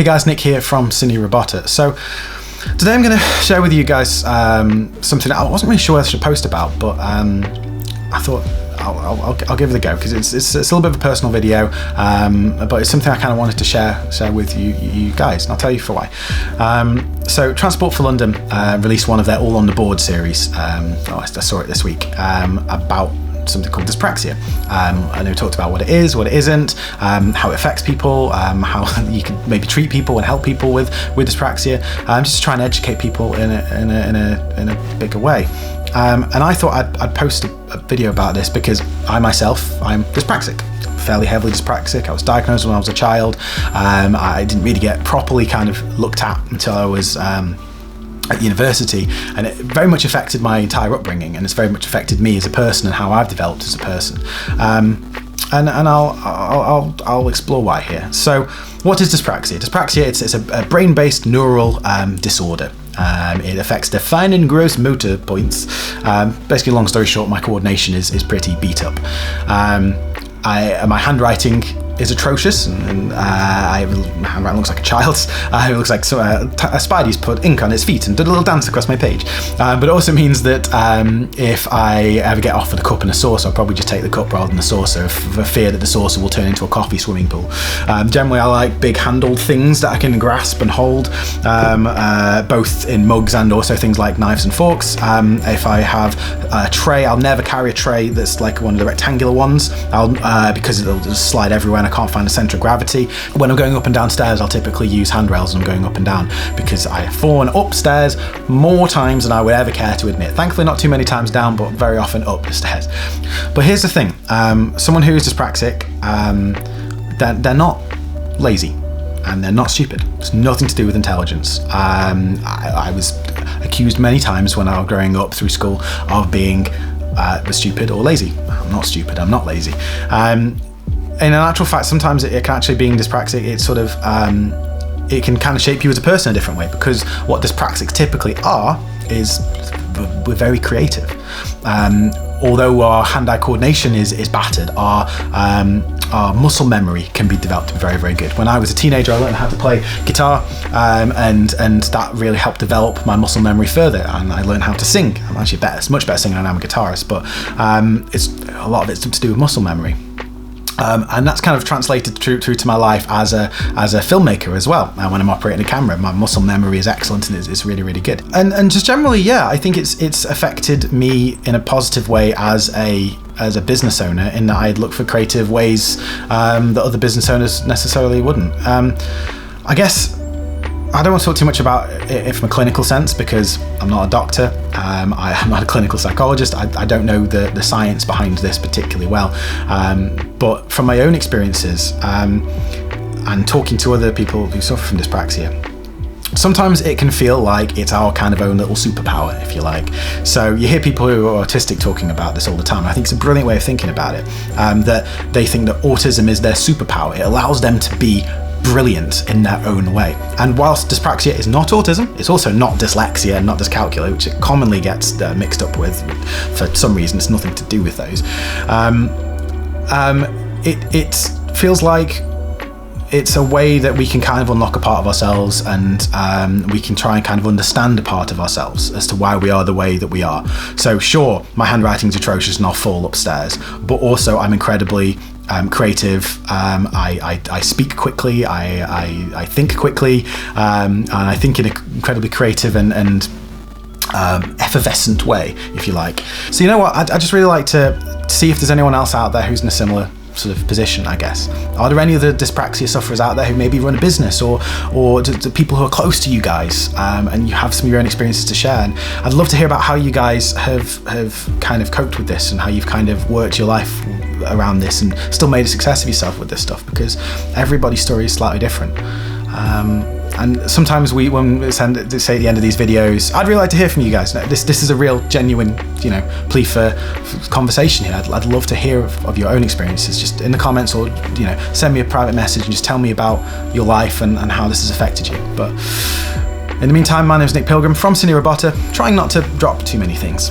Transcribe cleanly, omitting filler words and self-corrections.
Hey guys, Nick here from Cine Robota. So today I'm going to share with you guys something that I wasn't really sure I should post about, but I thought I'll give it a go because it's a little bit of a personal video, but it's something I kind of wanted to share with you guys, and I'll tell you for why. So Transport for London released one of their All on the Board series. I saw it this week about something called Dyspraxia. And they talked about what it is, what it isn't, how it affects people, how you can maybe treat people and help people with dyspraxia. Just trying to educate people in a bigger way. And I thought I'd post a video about this because I'm dyspraxic. Fairly heavily dyspraxic. I was diagnosed when I was a child. I didn't really get properly kind of looked at until I was at university, and it very much affected my entire upbringing, and it's very much affected me as a person and how I've developed as a person. And I'll explore why here. So, what is dyspraxia? Dyspraxia, it's a brain-based neural disorder. It affects the fine and gross motor points. Basically, long story short, my coordination is pretty beat up. My handwriting is atrocious, and my handwriting looks like a child's. It looks like a Spidey's put ink on its feet and did a little dance across my page. But it also means that if I ever get offered a cup and a saucer, I'll probably just take the cup rather than the saucer, for fear that the saucer will turn into a coffee swimming pool. Generally, I like big handled things that I can grasp and hold, both in mugs and also things like knives and forks. If I have a tray, I'll never carry a tray that's like one of the rectangular ones, because it'll just slide everywhere and I can't find a centre of gravity. When I'm going up and down stairs, I'll typically use handrails when I'm going up and down, because I have fallen upstairs more times than I would ever care to admit. Thankfully not too many times down, but very often up the stairs. But here's the thing, someone who is dyspraxic, they're not lazy and they're not stupid. It's nothing to do with intelligence. I was accused many times when I was growing up through school of being stupid or lazy. I'm not stupid, I'm not lazy. In actual fact, sometimes it can actually, being dyspraxic, it sort of it can kind of shape you as a person in a different way, because what dyspraxics typically are is we're very creative. Although our hand-eye coordination is battered, our muscle memory can be developed very, very good. When I was a teenager, I learned how to play guitar, and that really helped develop my muscle memory further, and I learned how to sing. I'm actually much better singer than I'm a guitarist, but it's a lot of it's to do with muscle memory. And that's kind of translated through to my life as a filmmaker as well. When I'm operating a camera, my muscle memory is excellent and it's really, really good. And just generally, yeah, I think it's affected me in a positive way as a business owner, in that I'd look for creative ways that other business owners necessarily wouldn't. I guess I don't want to talk too much about it from a clinical sense, because I'm not a doctor. I'm not a clinical psychologist. I don't know the science behind this particularly well. But from my own experiences and talking to other people who suffer from dyspraxia, sometimes it can feel like it's our kind of own little superpower, if you like. So you hear people who are autistic talking about this all the time. I think it's a brilliant way of thinking about it, that they think that autism is their superpower. It allows them to be brilliant in their own way. And whilst dyspraxia is not autism, it's also not dyslexia and not dyscalculia, which it commonly gets mixed up with for some reason. It's nothing to do with those. It feels like it's a way that we can kind of unlock a part of ourselves, and we can try and kind of understand a part of ourselves as to why we are the way that we are. So sure, my handwriting's atrocious and I'll fall upstairs, but also I'm incredibly creative. I speak quickly, I think quickly, and I think in an incredibly creative and effervescent way, if you like. So you know what, I just really like to see if there's anyone else out there who's in a similar sort of position, I guess. Are there any other dyspraxia sufferers out there who maybe run a business, or to people who are close to you guys, and you have some of your own experiences to share? And I'd love to hear about how you guys have kind of coped with this, and how you've kind of worked your life around this and still made a success of yourself with this stuff, because everybody's story is slightly different. And sometimes when we say at the end of these videos, I'd really like to hear from you guys. This is a real genuine, plea for conversation here. I'd love to hear of your own experiences, just in the comments, or send me a private message and just tell me about your life and how this has affected you. But in the meantime, my name is Nick Pilgrim from Cine Robota, trying not to drop too many things.